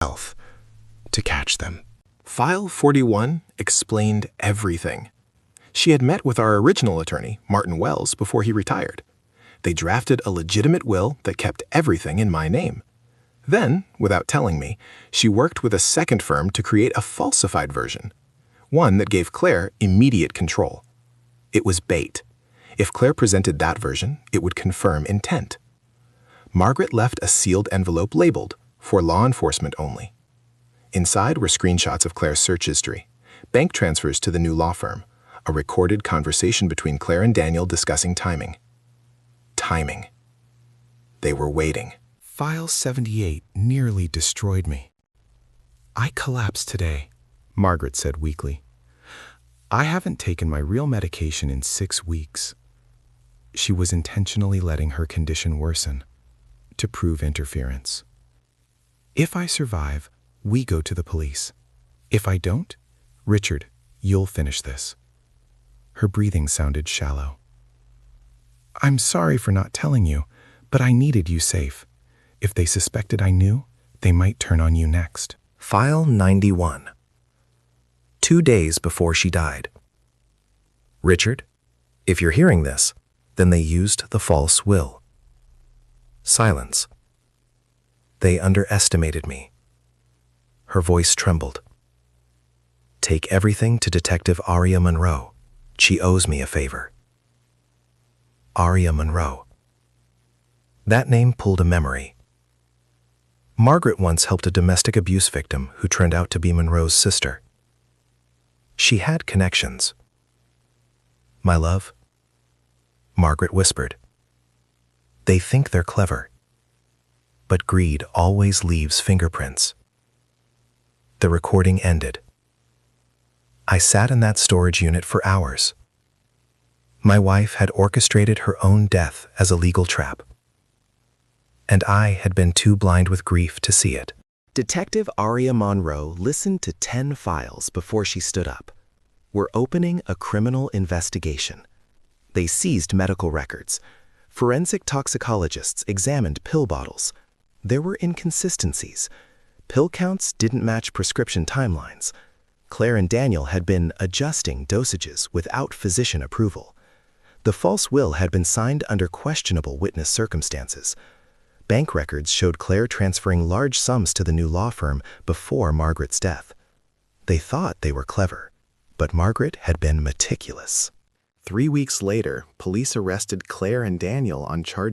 health to catch them. File 41 explained everything. She had met with our original attorney, Martin Wells, before he retired. They drafted a legitimate will that kept everything in my name. Then, without telling me, she worked with a second firm to create a falsified version, one that gave Claire immediate control. It was bait. If Claire presented that version, it would confirm intent. Margaret left a sealed envelope labeled, "For law enforcement only." Inside were screenshots of Claire's search history, bank transfers to the new law firm, a recorded conversation between Claire and Daniel discussing timing. Timing. They were waiting. File 78 nearly destroyed me. "I collapsed today," Margaret said weakly. "I haven't taken my real medication in 6 weeks." She was intentionally letting her condition worsen to prove interference. "If I survive, we go to the police. If I don't, Richard, you'll finish this." Her breathing sounded shallow. "I'm sorry for not telling you, but I needed you safe. If they suspected I knew, they might turn on you next." File 91. 2 days before she died. "Richard, if you're hearing this, then they used the false will." Silence. "They underestimated me." Her voice trembled. "Take everything to Detective Aria Monroe. She owes me a favor." Aria Monroe. That name pulled a memory. Margaret once helped a domestic abuse victim who turned out to be Monroe's sister. She had connections. "My love," Margaret whispered, "they think they're clever, but greed always leaves fingerprints." The recording ended. I sat in that storage unit for hours. My wife had orchestrated her own death as a legal trap, and I had been too blind with grief to see it. Detective Aria Monroe listened to 10 files before she stood up. "We're opening a criminal investigation." They seized medical records. Forensic toxicologists examined pill bottles. There were inconsistencies. Pill counts didn't match prescription timelines. Claire and Daniel had been adjusting dosages without physician approval. The false will had been signed under questionable witness circumstances. Bank records showed Claire transferring large sums to the new law firm before Margaret's death. They thought they were clever, but Margaret had been meticulous. 3 weeks later, police arrested Claire and Daniel on charges